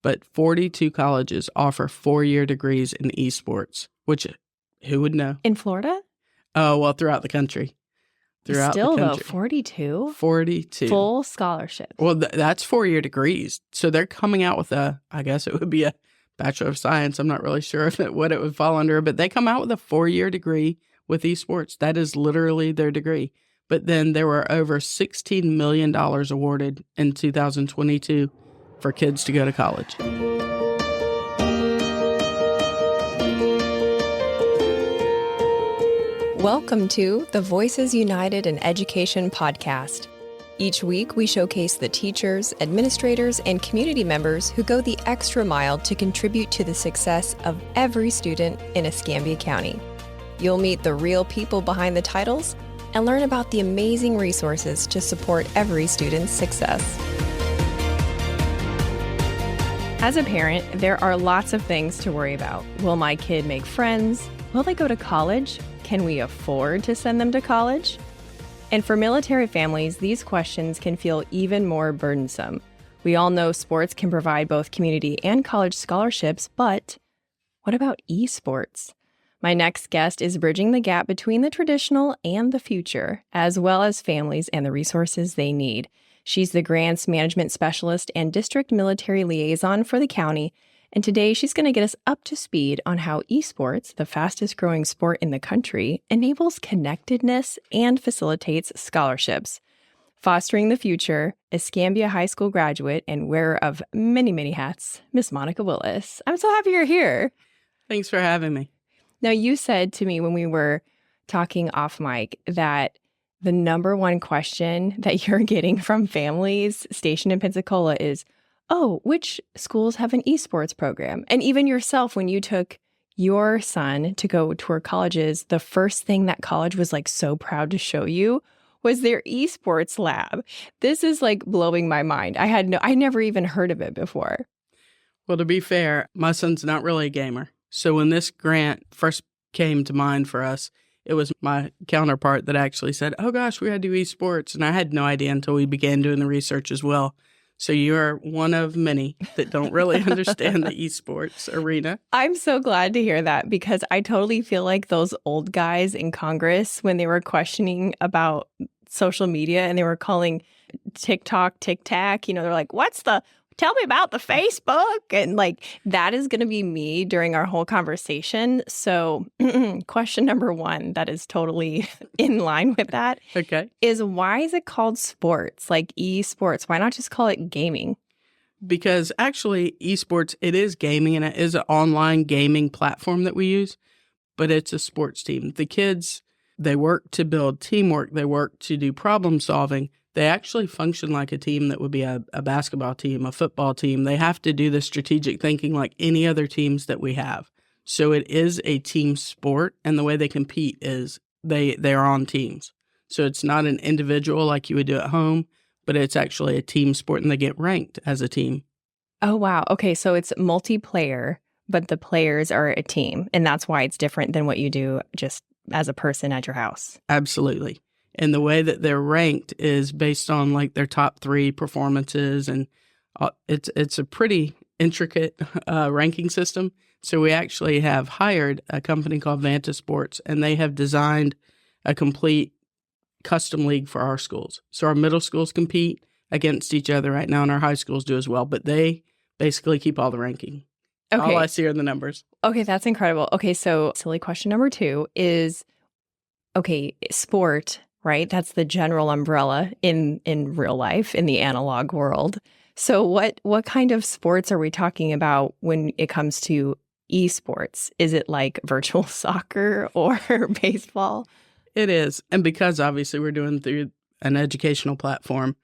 but 42 colleges offer 4-year degrees in esports, which who would know? In Florida? Oh, well, throughout the country. Still, though, 42? 42. Full scholarship. Well, that's 4-year degrees. So they're coming out with I guess it would be a Bachelor of Science. I'm not really sure what it would fall under, but they come out with a 4-year degree with esports. That is literally their degree. But then there were over $16 million awarded in 2022 for kids to go to college. Welcome to the Voices United in Education podcast. Each week, we showcase the teachers, administrators, and community members who go the extra mile to contribute to the success of every student in Escambia County. You'll meet the real people behind the titles and learn about the amazing resources to support every student's success. As a parent, there are lots of things to worry about. Will my kid make friends? Will they go to college? Can we afford to send them to college? And for military families, these questions can feel even more burdensome. We all know sports can provide both community and college scholarships, but what about esports? My next guest is bridging the gap between the traditional and the future, as well as families and the resources they need. She's the grants management specialist and district military liaison for the county, and today she's going to get us up to speed on how esports, the fastest growing sport in the country, enables connectedness and facilitates scholarships. Fostering the future, Escambia High School graduate and wearer of many, many hats, Miss Monica Willis. I'm so happy you're here. Thanks for having me. Now, you said to me when we were talking off mic that the number one question that you're getting from families stationed in Pensacola is, oh, which schools have an esports program? And even yourself, when you took your son to go tour colleges, the first thing that college was like so proud to show you was their esports lab. This is like blowing my mind. I never even heard of it before. Well, to be fair, my son's not really a gamer. So when this grant first came to mind for us, it was my counterpart that actually said, oh gosh, we got to do esports. And I had no idea until we began doing the research as well. So you're one of many that don't really understand the esports arena. I'm so glad to hear that, because I totally feel like those old guys in Congress when they were questioning about social media and they were calling TikTok, Tic-Tac, they're like, tell me about the Facebook. And like, that is going to be me during our whole conversation. So question number one, that is totally in line with that. Okay. Is why is it called sports, like esports? Why not just call it gaming? Because actually esports, it is gaming and it is an online gaming platform that we use, but it's a sports team. The kids, they work to build teamwork. They work to do problem solving. They actually function like a team that would be a basketball team, a football team. They have to do the strategic thinking like any other teams that we have. So it is a team sport, and the way they compete is they are on teams. So it's not an individual like you would do at home, but it's actually a team sport, and they get ranked as a team. Oh, wow. Okay, so it's multiplayer, but the players are a team, and that's why it's different than what you do just as a person at your house. Absolutely. And the way that they're ranked is based on like their top 3 performances. And it's a pretty intricate ranking system. So we actually have hired a company called Vanta Sports, and they have designed a complete custom league for our schools. So our middle schools compete against each other right now, and our high schools do as well. But they basically keep all the ranking. Okay. All I see are the numbers. Okay, that's incredible. Okay, so silly question number 2 is, okay, sport, right? That's the general umbrella in real life, in the analog world. So what kind of sports are we talking about when it comes to esports? Is it like virtual soccer or baseball? It is. And because obviously we're doing through an educational platform,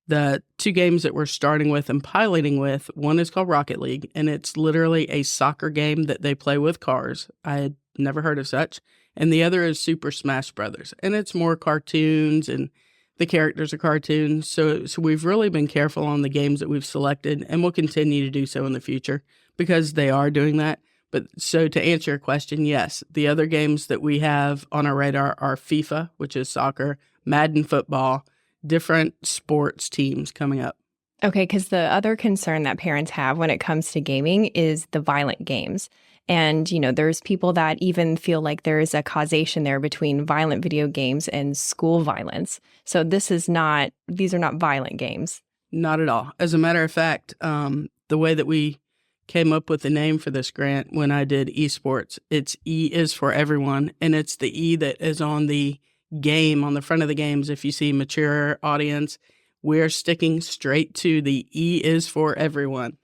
the 2 games that we're starting with and piloting with, one is called Rocket League, and it's literally a soccer game that they play with cars. I had never heard of such. And the other is Super Smash Brothers, and it's more cartoons, and the characters are cartoons. So we've really been careful on the games that we've selected, and we'll continue to do so in the future because they are doing that. But so to answer your question, yes, the other games that we have on our radar are FIFA, which is soccer, Madden football, different sports teams coming up. Okay, because the other concern that parents have when it comes to gaming is the violent games. And, there's people that even feel like there is a causation there between violent video games and school violence. So these are not violent games. Not at all. As a matter of fact, the way that we came up with the name for this grant when I did Esports, it's E is for everyone, and it's the E that is on the game, on the front of the games. If you see mature audience, we're sticking straight to the E is for everyone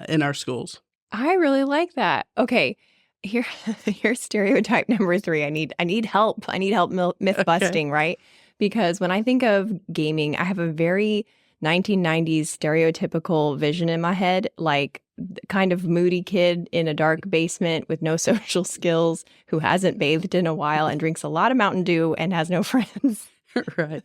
in our schools. I really like that. Okay, here's stereotype number 3. I need help. I need help myth busting, right? Because when I think of gaming, I have a very 1990s stereotypical vision in my head, like kind of moody kid in a dark basement with no social skills who hasn't bathed in a while and drinks a lot of Mountain Dew and has no friends. Right.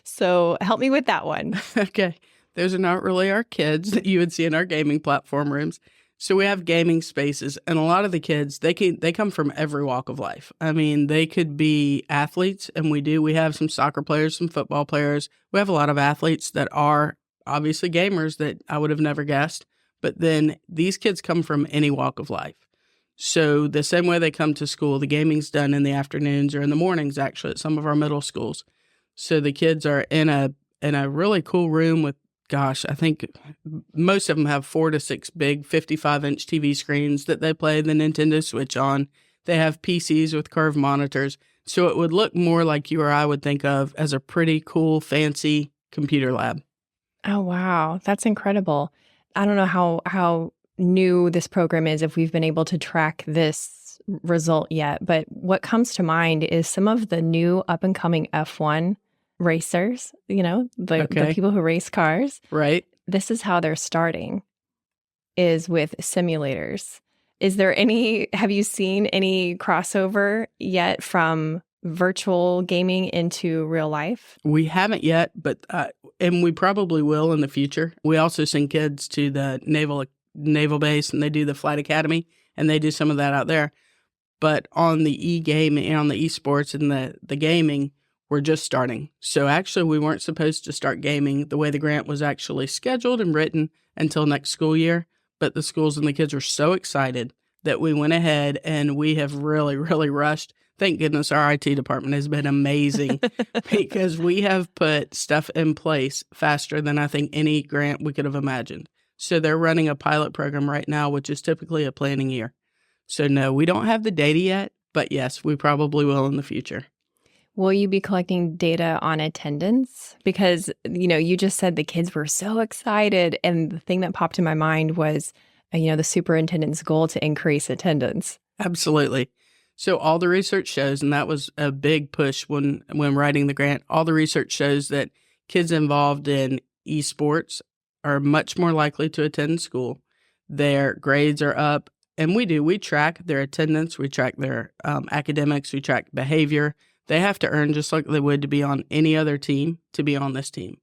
So help me with that one. Okay. Those are not really our kids that you would see in our gaming platform rooms. So we have gaming spaces, and a lot of the kids, they come from every walk of life. I mean, they could be athletes, and we have some soccer players, some football players. We have a lot of athletes that are obviously gamers that I would have never guessed. But then these kids come from any walk of life. So the same way they come to school, the gaming's done in the afternoons or in the mornings, actually, at some of our middle schools. So the kids are in a really cool room with, gosh, I think most of them have 4 to 6 big 55-inch TV screens that they play the Nintendo Switch on. They have PCs with curved monitors. So it would look more like you or I would think of as a pretty cool, fancy computer lab. Oh, wow. That's incredible. I don't know how new this program is, if we've been able to track this result yet, but what comes to mind is some of the new up-and-coming F1 racers, the people who race cars. Right. This is how they're starting, is with simulators. Have you seen any crossover yet from virtual gaming into real life? We haven't yet, but and we probably will in the future. We also send kids to the naval base, and they do the flight academy, and they do some of that out there. But on the e-gaming and on the esports and the gaming, we're just starting. So actually, we weren't supposed to start gaming the way the grant was actually scheduled and written until next school year. But the schools and the kids were so excited that we went ahead and we have really, really rushed. Thank goodness our IT department has been amazing because we have put stuff in place faster than I think any grant we could have imagined. So they're running a pilot program right now, which is typically a planning year. So no, we don't have the data yet, but yes, we probably will in the future. Will you be collecting data on attendance? Because, you just said the kids were so excited. And the thing that popped in my mind was, the superintendent's goal to increase attendance. Absolutely. So all the research shows, and that was a big push when writing the grant, all the research shows that kids involved in esports are much more likely to attend school. Their grades are up, and we track their attendance, we track their academics, we track behavior. They have to earn just like they would to be on any other team to be on this team.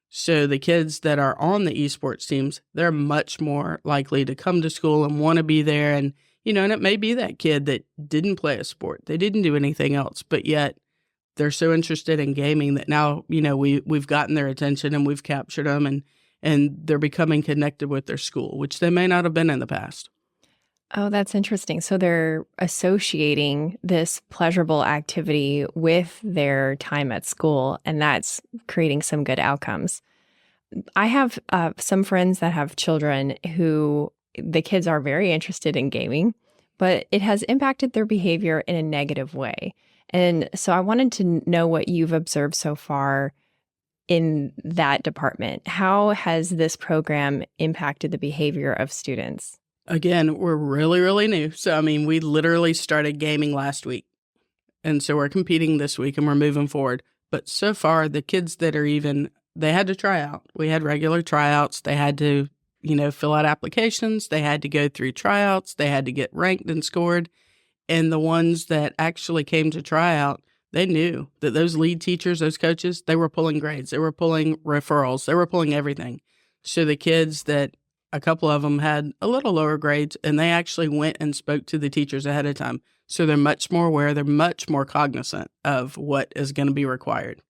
So the kids that are on the esports teams, they're much more likely to come to school and want to be there. And, and it may be that kid that didn't play a sport. They didn't do anything else, but yet they're so interested in gaming that now, we've gotten their attention and we've captured them and they're becoming connected with their school, which they may not have been in the past. Oh, that's interesting. So they're associating this pleasurable activity with their time at school, and that's creating some good outcomes. I have some friends that have children who the kids are very interested in gaming, but it has impacted their behavior in a negative way. And so I wanted to know what you've observed so far in that department. How has this program impacted the behavior of students? Again, we're really, really new. So, we literally started gaming last week. And so we're competing this week and we're moving forward. But so far, the kids that are they had to try out. We had regular tryouts. They had to, fill out applications. They had to go through tryouts. They had to get ranked and scored. And the ones that actually came to tryout, they knew that those lead teachers, those coaches, they were pulling grades. They were pulling referrals. They were pulling everything. So the kids that a couple of them had a little lower grades, and they actually went and spoke to the teachers ahead of time. So they're much more aware. They're much more cognizant of what is going to be required.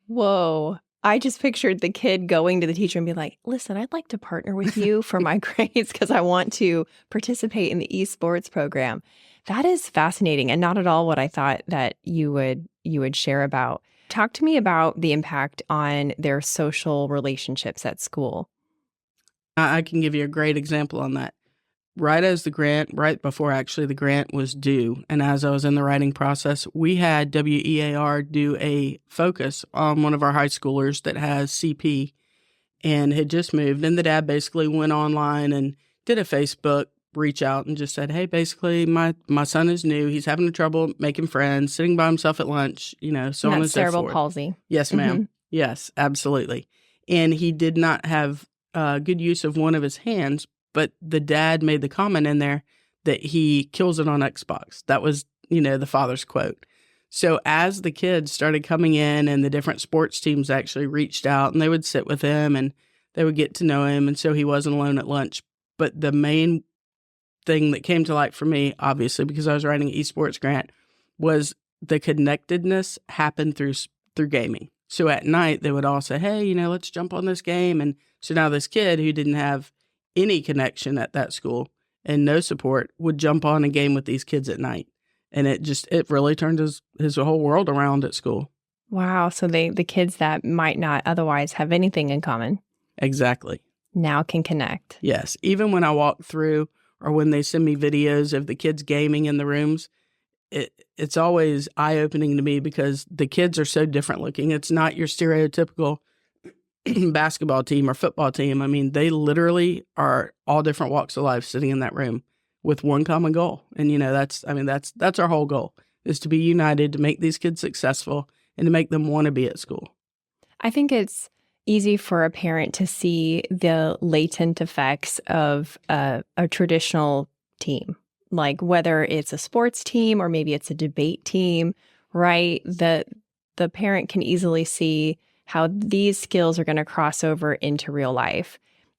Whoa. I just pictured the kid going to the teacher and be like, listen, I'd like to partner with you for my grades because I want to participate in the esports program. That is fascinating and not at all what I thought that you would share about. Talk to me about the impact on their social relationships at school. I can give you a great example on that. Right before actually the grant was due, and as I was in the writing process, we had WEAR do a focus on one of our high schoolers that has CP and had just moved. And the dad basically went online and did a Facebook reach out and just said, hey, basically my son is new. He's having trouble making friends, sitting by himself at lunch, so on and so forth. Cerebral palsy. Yes, ma'am. Yes, absolutely. And he did not have good use of one of his hands, but the dad made the comment in there that he kills it on Xbox. That was, the father's quote. So as the kids started coming in and the different sports teams actually reached out and they would sit with him and they would get to know him. And so he wasn't alone at lunch. But the main thing that came to light for me, obviously, because I was writing an esports grant, was the connectedness happened through gaming. So at night, they would all say, hey, let's jump on this game. And so now this kid who didn't have any connection at that school and no support would jump on and game with these kids at night. And it really turned his whole world around at school. Wow. So the kids that might not otherwise have anything in common. Exactly. Now can connect. Yes. Even when I walk through or when they send me videos of the kids gaming in the rooms, it's always eye-opening to me because the kids are so different looking. It's not your stereotypical basketball team or football team. I mean, they literally are all different walks of life sitting in that room with one common goal. And, that's our whole goal, is to be united, to make these kids successful and to make them want to be at school. I think it's easy for a parent to see the latent effects of a traditional team, like whether it's a sports team or maybe it's a debate team, right? The parent can easily see how these skills are going to cross over into real life.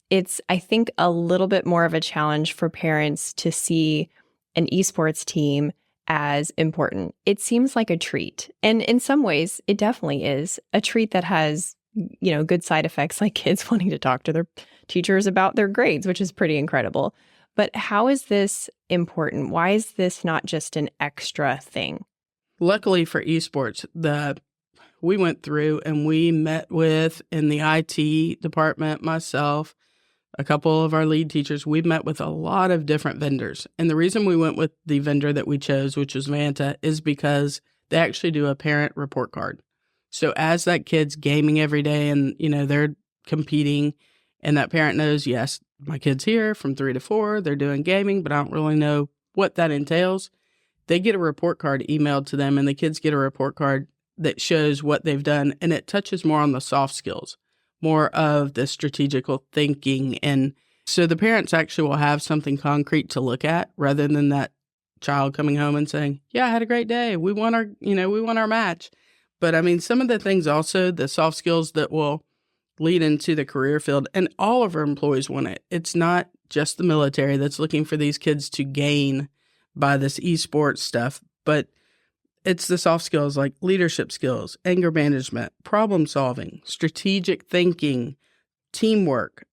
It's, I think, a little bit more of a challenge for parents to see an esports team as important. It seems like a treat. And in some ways, it definitely is a treat that has, good side effects like kids wanting to talk to their teachers about their grades, which is pretty incredible. But how is this important? Why is this not just an extra thing? Luckily for esports, we went through and we met with, in the IT department, myself, a couple of our lead teachers, we met with a lot of different vendors. And the reason we went with the vendor that we chose, which was Vanta, is because they actually do a parent report card. So as that kid's gaming every day and, they're competing and that parent knows, yes, my kid's here from 3 to 4, they're doing gaming, but I don't really know what that entails. They get a report card emailed to them and the kids get a report card that shows what they've done. And it touches more on the soft skills, more of the strategical thinking. And so the parents actually will have something concrete to look at rather than that child coming home and saying, yeah, I had a great day. We won our match. But I mean, some of the things also, the soft skills that will lead into the career field, and all of our employees want it. It's not just the military that's looking for these kids to gain by this esports stuff, but it's the soft skills like leadership skills, anger management, problem solving, strategic thinking, teamwork,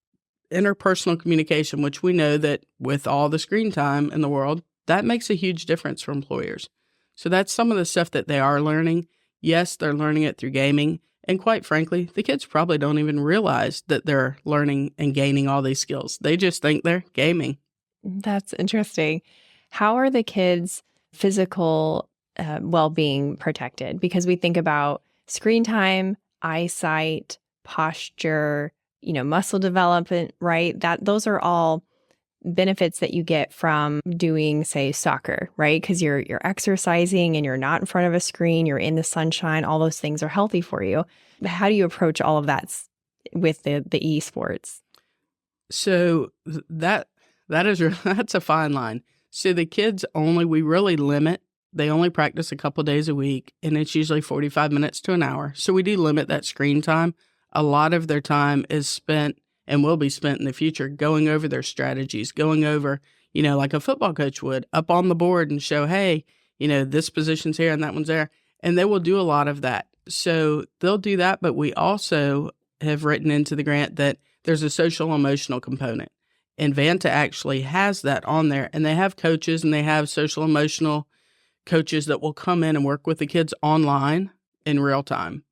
interpersonal communication, which we know that with all the screen time in the world, that makes a huge difference for employers. So that's some of the stuff that they are learning. Yes, they're learning it through gaming. And quite frankly, the kids probably don't even realize that they're learning and gaining all these skills. They just think they're gaming. That's interesting. How are the kids' physical well-being protected? Because we think about screen time, eyesight, posture, muscle development, right? Those are all benefits that you get from doing, say, soccer, right? Because you're exercising and you're not in front of a screen, you're in the sunshine, all those things are healthy for you. But how do you approach all of that with the esports? So that's a fine line. So the kids we really limit. They only practice a couple days a week, and it's usually 45 minutes to an hour. So we do limit that screen time. A lot of their time is spent and will be spent in the future going over their strategies, going over, like a football coach would, up on the board and show, hey, this position's here and that one's there. And they will do a lot of that. So they'll do that, but we also have written into the grant that there's a social emotional component. And Vanta actually has that on there. And they have coaches and they have social emotional coaches that will come in and work with the kids online in real time.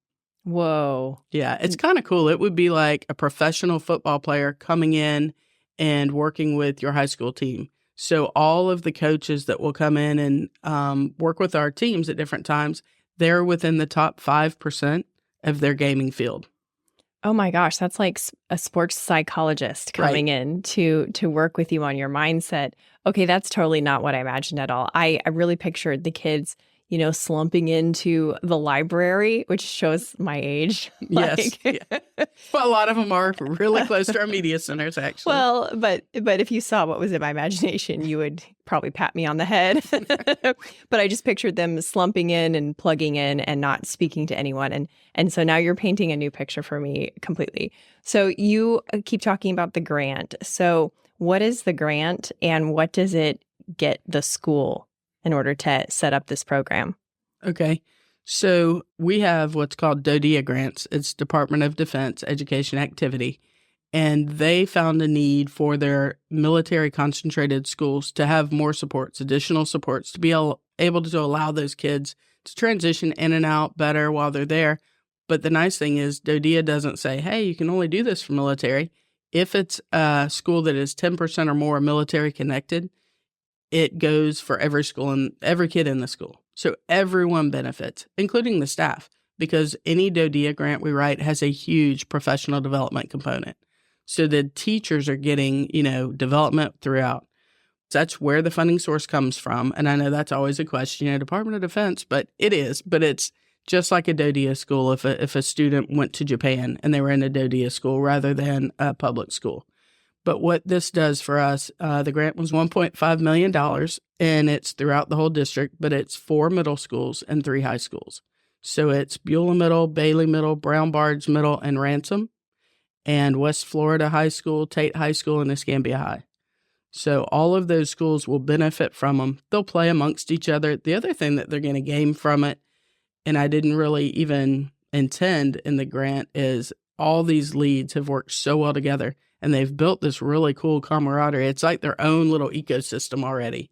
Whoa. Yeah, it's kind of cool. It would be like a professional football player coming in and working with your high school team. So all of the coaches that will come in and work with our teams at different times, they're within the top 5% of their gaming field. Oh my gosh, that's like a sports psychologist coming in to work with you on your mindset. Okay, that's totally not what I imagined at all. I really pictured the kids, slumping into the library, which shows my age. Yes. Yeah. Well, a lot of them are really close to our media centers, actually. Well, but if you saw what was in my imagination, you would probably pat me on the head. But I just pictured them slumping in and plugging in and not speaking to anyone. And so now you're painting a new picture for me completely. So you keep talking about the grant. So what is the grant and what does it get the school in order to set up this program? Okay. So we have what's called DODEA grants. It's Department of Defense Education Activity. And they found a need for their military concentrated schools to have more supports, additional supports, to be able to allow those kids to transition in and out better while they're there. But the nice thing is DODEA doesn't say, hey, you can only do this for military. If it's a school that is 10% or more military connected, it goes for every school and every kid in the school. So everyone benefits, including the staff, because any DODEA grant we write has a huge professional development component. So the teachers are getting, development throughout. That's where the funding source comes from. And I know that's always a question, Department of Defense, but it is. But it's just like a DODEA school if a student went to Japan and they were in a DODEA school rather than a public school. But what this does for us, the grant was $1.5 million, and it's throughout the whole district, but it's 4 middle schools and 3 high schools. So it's Beulah Middle, Bailey Middle, Brown Barge Middle, and Ransom, and West Florida High School, Tate High School, and Escambia High. So all of those schools will benefit from them. They'll play amongst each other. The other thing that they're going to gain from it, and I didn't really even intend in the grant, is all these leads have worked so well together. And they've built this really cool camaraderie. It's like their own little ecosystem already.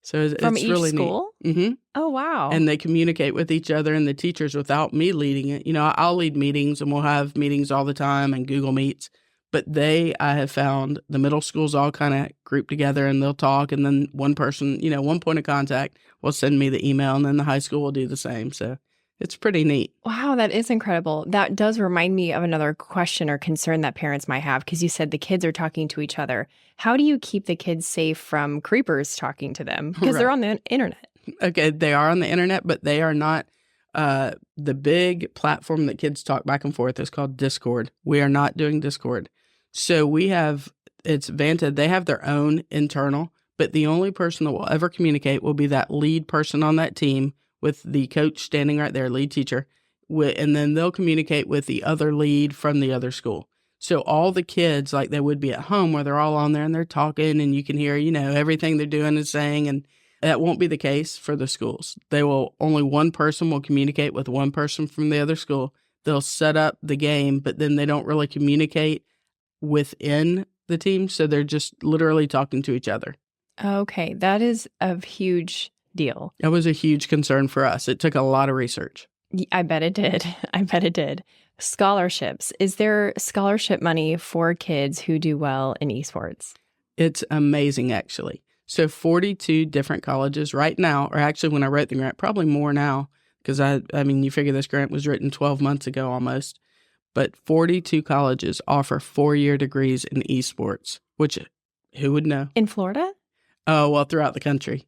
So it's each really school? Neat. Mm-hmm. Oh, wow. And they communicate with each other and the teachers without me leading it. I'll lead meetings and we'll have meetings all the time and Google Meets. But I have found the middle schools all kind of group together and they'll talk. And then one person, one point of contact will send me the email and then the high school will do the same. So it's pretty neat. Wow, that is incredible. That does remind me of another question or concern that parents might have, because you said the kids are talking to each other. How do you keep the kids safe from creepers talking to them? Because they're on the internet. Okay, they are on the internet, but they are not. The big platform that kids talk back and forth is called Discord. We are not doing Discord. So it's Vanta. They have their own internal, but the only person that will ever communicate will be that lead person on that team, with the coach standing right there, lead teacher, and then they'll communicate with the other lead from the other school. So all the kids, like they would be at home where they're all on there and they're talking and you can hear, everything they're doing and saying, and that won't be the case for the schools. Only one person will communicate with one person from the other school. They'll set up the game, but then they don't really communicate within the team. So they're just literally talking to each other. Okay, that is a huge deal. It was a huge concern for us. It took a lot of research. I bet it did. Scholarships. Is there scholarship money for kids who do well in esports? It's amazing, actually. So 42 different colleges right now, or actually when I wrote the grant, probably more now, because you figure this grant was written 12 months ago almost, but 42 colleges offer 4-year degrees in esports, which who would know? In Florida? Oh, well, throughout the country.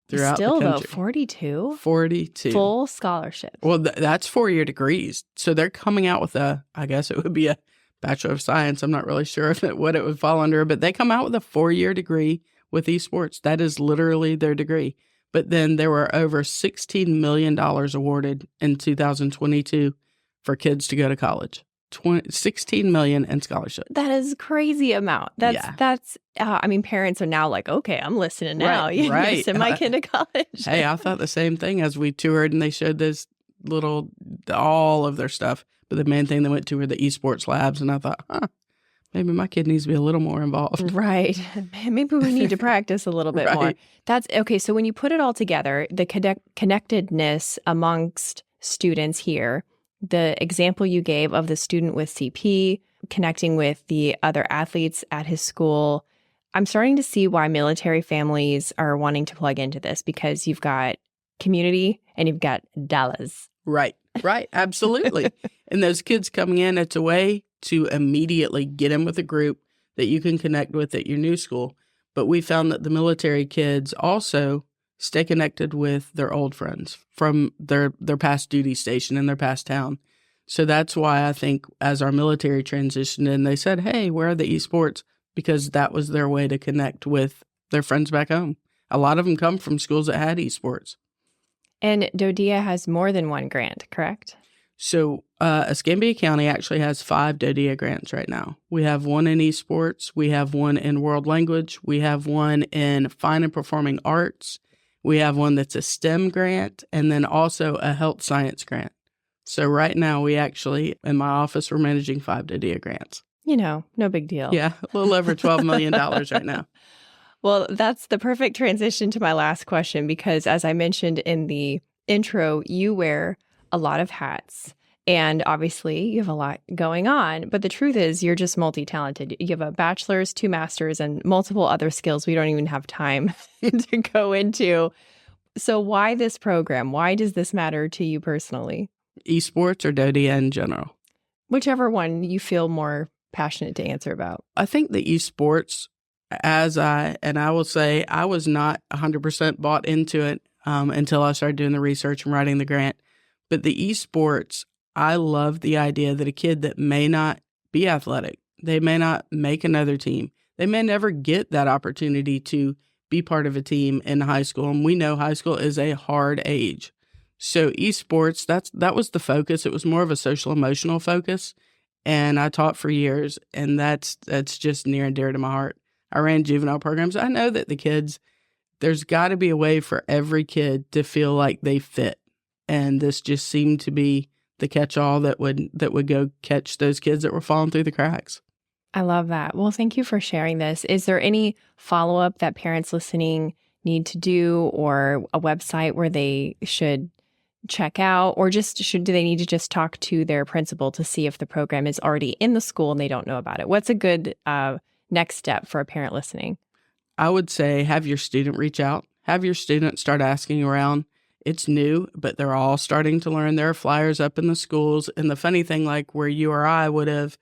Still, though, 42? 42. Full scholarship. Well, that's 4-year degrees. So they're coming out with I guess it would be a Bachelor of Science. I'm not really sure what it would fall under, but they come out with a 4-year degree with esports. That is literally their degree. But then there were over $16 million awarded in 2022 for kids to go to college. $16 million in scholarship. That is a crazy amount. That's parents are now like, okay, I'm listening now. Right. Send my kid to college. Hey, I thought the same thing as we toured and they showed those little all of their stuff. But the main thing they went to were the esports labs. And I thought, maybe my kid needs to be a little more involved. Right. Maybe we need to practice a little bit more. That's okay. So when you put it all together, the connectedness amongst students here, the example you gave of the student with CP connecting with the other athletes at his school, I'm starting to see why military families are wanting to plug into this, because you've got community and you've got dollars. Right. Absolutely. And those kids coming in, it's a way to immediately get in with a group that you can connect with at your new school. But we found that the military kids also stay connected with their old friends from their past duty station in their past town. So that's why I think as our military transitioned in, they said, hey, where are the esports? Because that was their way to connect with their friends back home. A lot of them come from schools that had esports. And DoDEA has more than one grant, correct? So Escambia County actually has 5 DoDEA grants right now. We have one in esports. We have one in world language. We have one in fine and performing arts. We have one that's a STEM grant, and then also a health science grant. So right now we actually, in my office, we're managing 5 DoDEA grants. No big deal. Yeah, a little over $12 million right now. Well, that's the perfect transition to my last question, because as I mentioned in the intro, you wear a lot of hats, and obviously you have a lot going on. But the truth is you're just multi-talented. You have a bachelor's, 2 masters, and multiple other skills we don't even have time to go into. So why this program? Why does this matter to you personally? Esports or DoDEA in general? Whichever one you feel more passionate to answer about. I think the esports, I will say I was not 100% bought into it until I started doing the research and writing the grant. But the esports, I love the idea that a kid that may not be athletic, they may not make another team, they may never get that opportunity to be part of a team in high school. And we know high school is a hard age. So esports, that was the focus. It was more of a social emotional focus. And I taught for years, and that's just near and dear to my heart. I ran juvenile programs. I know that the kids, there's got to be a way for every kid to feel like they fit. And this just seemed to be the catch-all that would go catch those kids that were falling through the cracks. I love that. Well, thank you for sharing this. Is there any follow-up that parents listening need to do, or a website where they should check out, or do they need to just talk to their principal to see if the program is already in the school and they don't know about it? What's a good next step for a parent listening? I would say have your student reach out. Have your student start asking around. It's new, but they're all starting to learn. There are flyers up in the schools. And the funny thing, like where you or I would have,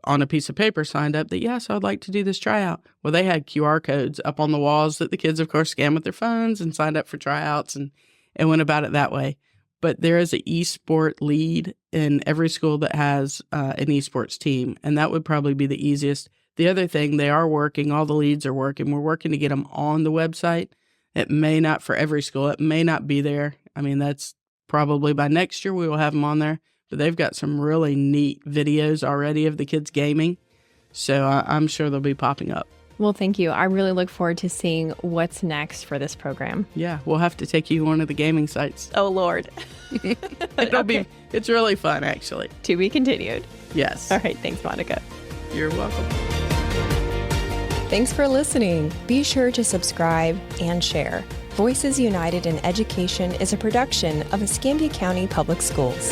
on a piece of paper signed up that, yes, I'd like to do this tryout. Well, they had QR codes up on the walls that the kids, of course, scanned with their phones and signed up for tryouts and went about it that way. But there is an esport lead in every school that has an esports team, and that would probably be the easiest. The other thing, they are working, all the leads are working. We're working to get them on the website. It may not for every school. It may not be there. I mean, that's probably by next year we will have them on there. But they've got some really neat videos already of the kids gaming. So I'm sure they'll be popping up. Well, thank you. I really look forward to seeing what's next for this program. Yeah, we'll have to take you to one of the gaming sites. Oh, Lord. It's really fun, actually. To be continued. Yes. All right. Thanks, Monica. You're welcome. Thanks for listening. Be sure to subscribe and share. Voices United in Education is a production of Escambia County Public Schools.